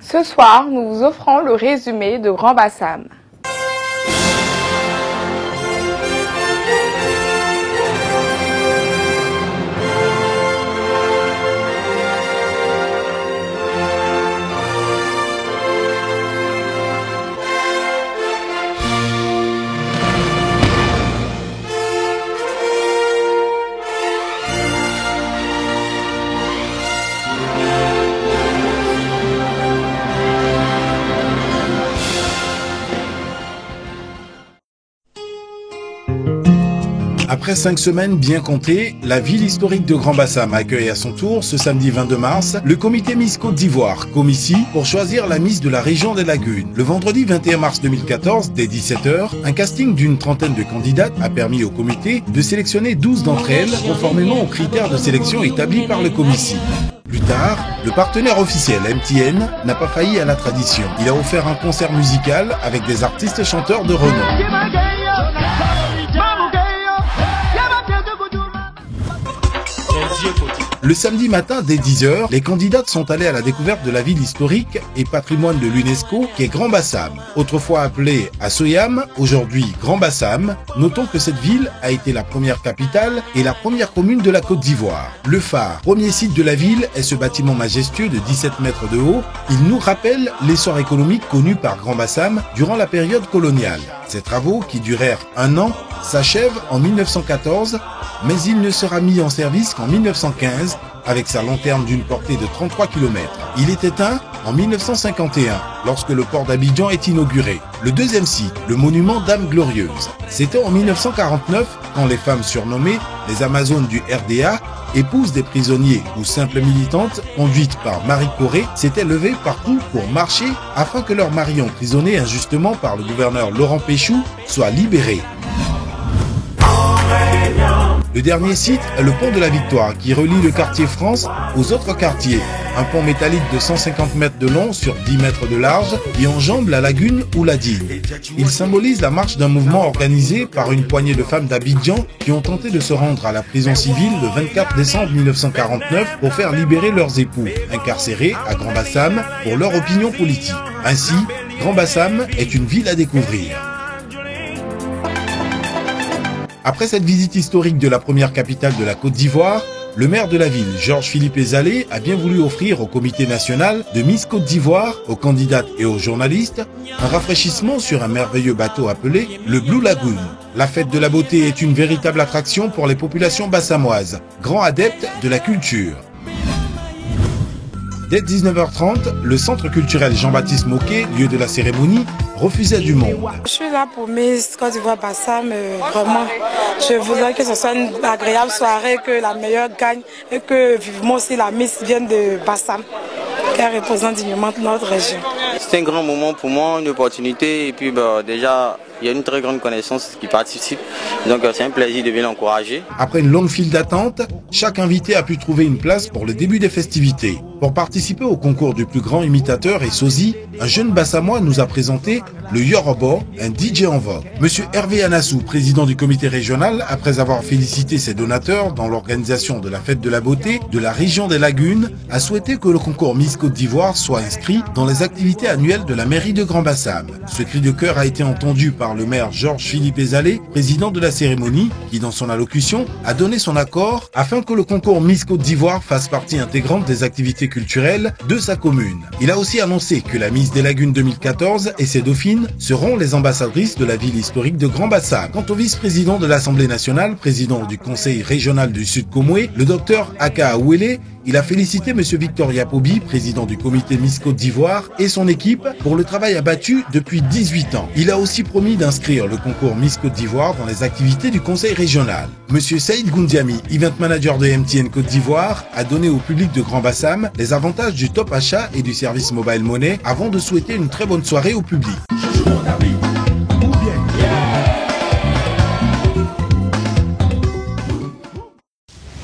Ce soir, nous vous offrons le résumé de Grand Bassam. Après 5 semaines bien comptées, la ville historique de Grand Bassam accueille à son tour, ce samedi 22 mars, le comité Miss Côte d'Ivoire, Comici, pour choisir la Miss de la région des Lagunes. Le vendredi 21 mars 2014, dès 17 h, un casting d'une trentaine de candidates a permis au comité de sélectionner 12 d'entre elles, conformément aux critères de sélection établis par le Comici. Plus tard, le partenaire officiel MTN n'a pas failli à la tradition. Il a offert un concert musical avec des artistes chanteurs de renom. Le samedi matin, dès 10 h, les candidates sont allées à la découverte de la ville historique et patrimoine de l'UNESCO qui est Grand Bassam. Autrefois appelée Assoyam, aujourd'hui Grand Bassam. Notons que cette ville a été la première capitale et la première commune de la Côte d'Ivoire. Le phare, premier site de la ville, est ce bâtiment majestueux de 17 mètres de haut. Il nous rappelle l'essor économique connu par Grand Bassam durant la période coloniale. Ces travaux, qui durèrent 1 an, s'achèvent en 1914, mais il ne sera mis en service qu'en 1915 avec sa lanterne d'une portée de 33 km. Il est éteint en 1951 lorsque le port d'Abidjan est inauguré. Le deuxième site, le monument Dame Glorieuse. C'était en 1949 quand les femmes surnommées les Amazones du RDA, épouses des prisonniers ou simples militantes conduites par Marie Corée, s'étaient levées partout pour marcher afin que leurs maris emprisonnés injustement par le gouverneur Laurent Péchou soient libérés. Le dernier site est le pont de la Victoire qui relie le quartier France aux autres quartiers. Un pont métallique de 150 mètres de long sur 10 mètres de large qui enjambe la lagune ou la digue. Il symbolise la marche d'un mouvement organisé par une poignée de femmes d'Abidjan qui ont tenté de se rendre à la prison civile le 24 décembre 1949 pour faire libérer leurs époux, incarcérés à Grand Bassam pour leur opinion politique. Ainsi, Grand Bassam est une ville à découvrir. Après cette visite historique de la première capitale de la Côte d'Ivoire, le maire de la ville, Georges-Philippe Ezalé, a bien voulu offrir au comité national de Miss Côte d'Ivoire, aux candidates et aux journalistes, un rafraîchissement sur un merveilleux bateau appelé le Blue Lagoon. La fête de la beauté est une véritable attraction pour les populations bassamoises, grands adeptes de la culture. Dès 19 h 30, le centre culturel Jean-Baptiste Moquet, lieu de la cérémonie, refusait du monde. Je suis là pour Miss Côte d'Ivoire Bassam, vraiment. Je voudrais que ce soit une agréable soirée, que la meilleure gagne et que vivement aussi la Miss vienne de Bassam, qu'elle représente dignement notre région. C'est un grand moment pour moi, une opportunité et puis déjà il y a une très grande connaissance qui participe, donc c'est un plaisir de venir l'encourager. Après une longue file d'attente, chaque invité a pu trouver une place pour le début des festivités. Pour participer au concours du plus grand imitateur et sosie, un jeune Bassamois nous a présenté le Yorobo, un DJ en vogue. Monsieur Hervé Anassou, président du comité régional, après avoir félicité ses donateurs dans l'organisation de la fête de la beauté de la région des Lagunes, a souhaité que le concours Miss Côte d'Ivoire soit inscrit dans les activités annuelles de la mairie de Grand Bassam. Ce cri de cœur a été entendu par le maire Georges-Philippe Ezalé, président de la cérémonie, qui dans son allocution a donné son accord afin que le concours Miss Côte d'Ivoire fasse partie intégrante des activités culturelles de sa commune. Il a aussi annoncé que la Miss des Lagunes 2014 et ses dauphines seront les ambassadrices de la ville historique de Grand Bassam. Quant au vice-président de l'Assemblée nationale, président du conseil régional du Sud Comoué, le docteur Aka Awele, il a félicité M. Victor Yapobi, président du comité Miss Côte d'Ivoire, et son équipe pour le travail abattu depuis 18 ans. Il a aussi promis d'inscrire le concours Miss Côte d'Ivoire dans les activités du conseil régional. M. Saïd Goundiami, event manager de MTN Côte d'Ivoire, a donné au public de Grand Bassam les avantages du top achat et du service mobile money avant de souhaiter une très bonne soirée au public.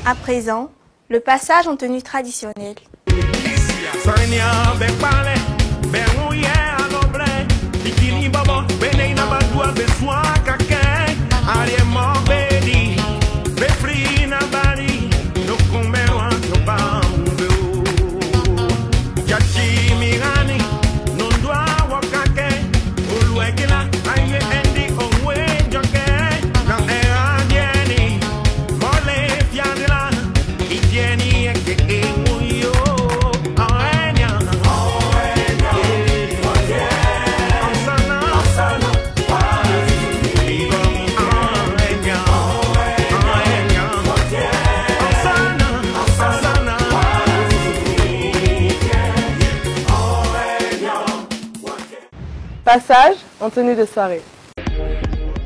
À présent, le passage en tenue traditionnelle. Passage en tenue de soirée.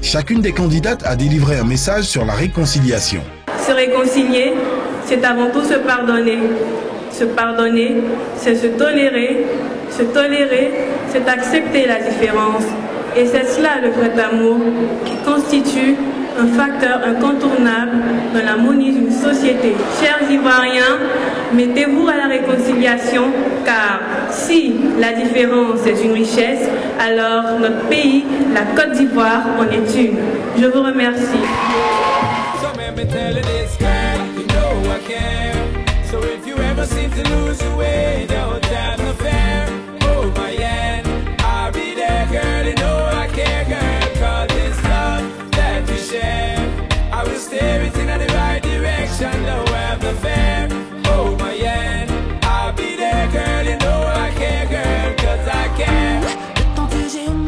Chacune des candidates a délivré un message sur la réconciliation. Se réconcilier, c'est avant tout se pardonner. Se pardonner, c'est se tolérer. Se tolérer, c'est accepter la différence. Et c'est cela le vrai amour qui constitue un facteur incontournable dans l'harmonie d'une société. Chers Ivoiriens, mettez-vous à la réconciliation car si la différence est une richesse, alors notre pays, la Côte d'Ivoire, en est une. Je vous remercie.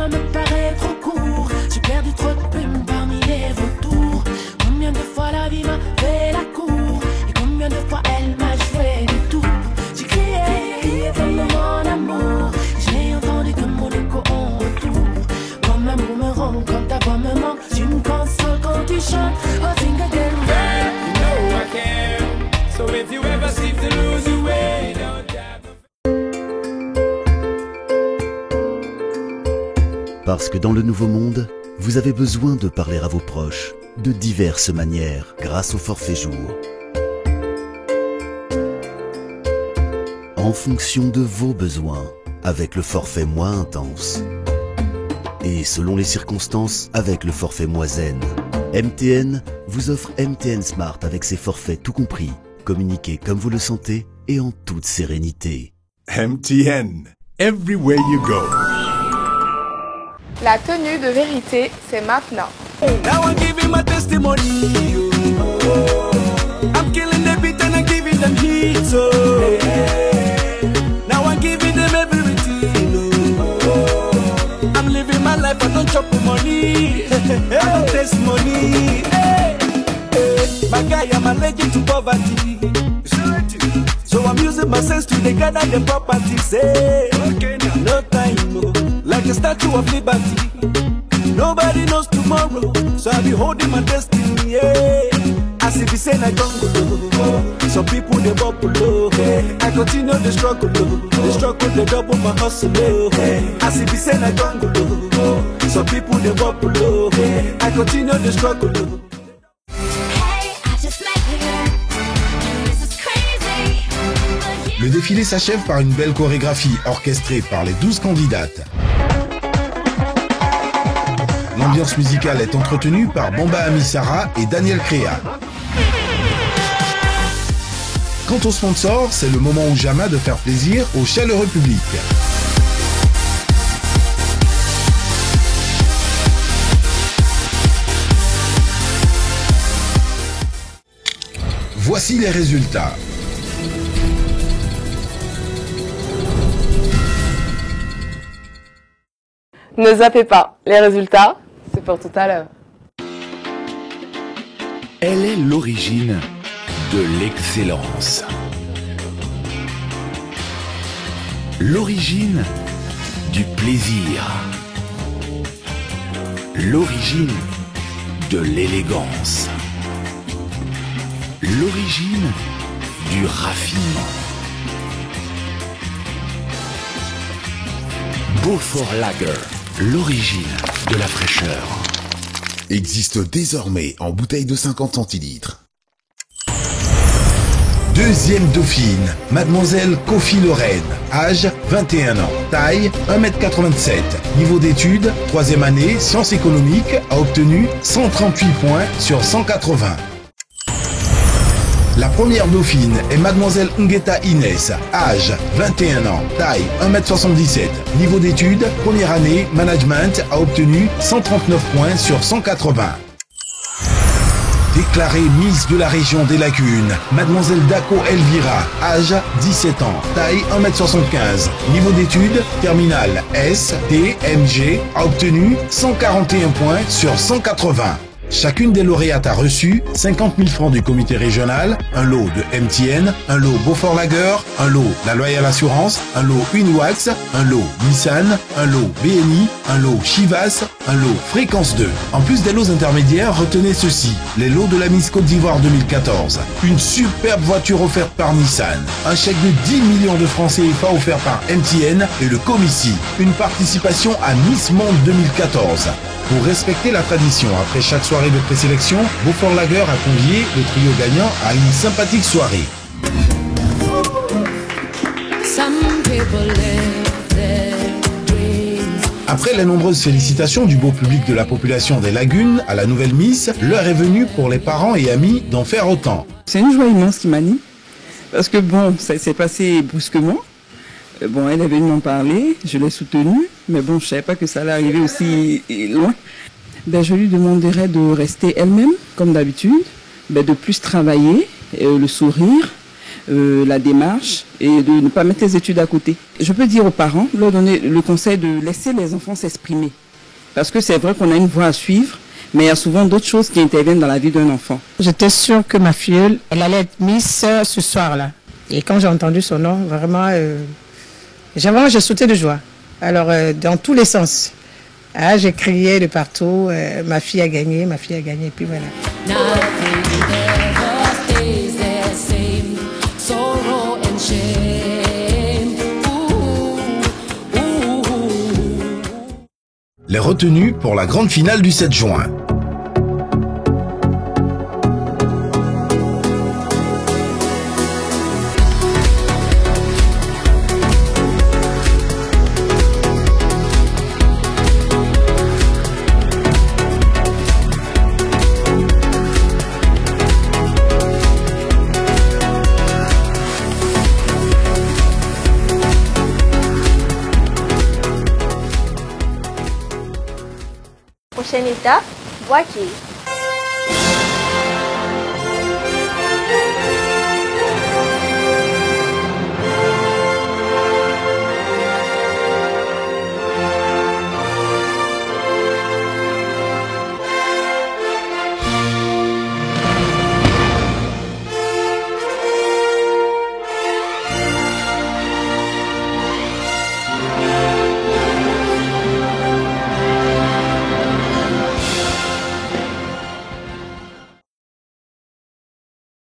Me paraît trop court, j'ai perdu trop de plumes parmi les vautours. Combien de fois la vie m'a fait la cour et combien de fois elle m'a joué du tout. J'ai crié comme mon amour, j'ai entendu que mon écho en retour. Comme un boomerang quand ta voix me manque, tu me consoles quand tu chantes. Oh, think again, girl, you know I care. So if you ever seem to lose your way, don't doubt. Parce que dans le Nouveau Monde, vous avez besoin de parler à vos proches de diverses manières grâce au forfait jour. En fonction de vos besoins, avec le forfait moins intense. Et selon les circonstances, avec le forfait moins zen. MTN vous offre MTN Smart avec ses forfaits tout compris. Communiquez comme vous le sentez et en toute sérénité. MTN, everywhere you go. La tenue de vérité, c'est maintenant. Now I'm giving my testimony. I'm killing the beat and I'm giving them heat. Now I'm giving them everything. I'm living my life, I don't chop money. I don't taste money. My guy, I'm allergic to poverty. So I'm using my sense to gather the properties. No time, like a statue of liberty. Nobody knows tomorrow, so I'll be holding my destiny. Yeah. As if it's saying I don't go. Some people they bubble. I continue the struggle. The struggle they double my hustle. As if it's saying I don't go. Some people they bubble. I continue the struggle. Le défilé s'achève par une belle chorégraphie orchestrée par les 12 candidates. L'ambiance musicale est entretenue par Bamba Amisara et Daniel Créa. Quant aux sponsors, c'est le moment ou jamais de faire plaisir au chaleureux public. Voici les résultats. Ne zappez pas, les résultats, c'est pour tout à l'heure. Elle est l'origine de l'excellence. L'origine du plaisir. L'origine de l'élégance. L'origine du raffinement. Beaufort Lager, l'origine de la fraîcheur. Existe désormais en bouteille de 50 centilitres. Deuxième dauphine, Mademoiselle Kofi Lorraine, âge 21 ans, taille 1m87, niveau d'études, 3e année, sciences économiques, a obtenu 138 points sur 180. La première dauphine est Mademoiselle Ngeta Inès, âge 21 ans, taille 1m77, niveau d'études, 1re année, management, a obtenu 139 points sur 180. Déclarée Miss de la région des Lagunes, Mademoiselle Dako Elvira, âge 17 ans, taille 1m75, niveau d'études, terminale S, T, MG, a obtenu 141 points sur 180. Chacune des lauréates a reçu 50 000 francs du comité régional, un lot de MTN, un lot Beaufort Lager, un lot La Loyale Assurance, un lot Uniwax, un lot Nissan, un lot BNI, un lot Chivas, un lot Fréquence 2. En plus des lots intermédiaires, retenez ceci. Les lots de la Miss Côte d'Ivoire 2014. Une superbe voiture offerte par Nissan. Un chèque de 10 millions de francs CFA offert par MTN et le Comici. Une participation à Miss Monde 2014. Pour respecter la tradition, après chaque soirée de présélection, Beaufort Lager a convié le trio gagnant à une sympathique soirée. Après les nombreuses félicitations du beau public de la population des Lagunes à la nouvelle Miss, l'heure est venue pour les parents et amis d'en faire autant. C'est une joie immense qui m'anime, parce que bon, ça s'est passé brusquement. Bon, elle est venue m'en parler, je l'ai soutenue, mais bon, je ne savais pas que ça allait arriver aussi loin. Ben, je lui demanderais de rester elle-même, comme d'habitude, ben, de plus travailler, le sourire, la démarche, et de ne pas mettre les études à côté. Je peux dire aux parents, leur donner le conseil de laisser les enfants s'exprimer. Parce que c'est vrai qu'on a une voie à suivre, mais il y a souvent d'autres choses qui interviennent dans la vie d'un enfant. J'étais sûre que ma filleule, elle allait être Miss ce soir-là. Et quand j'ai entendu son nom, vraiment... j'ai sauté de joie. Alors, dans tous les sens. Ah, j'ai crié de partout, ma fille a gagné, et puis voilà. Les retenues pour la grande finale du 7 juin. Prochaine étape, boîtier.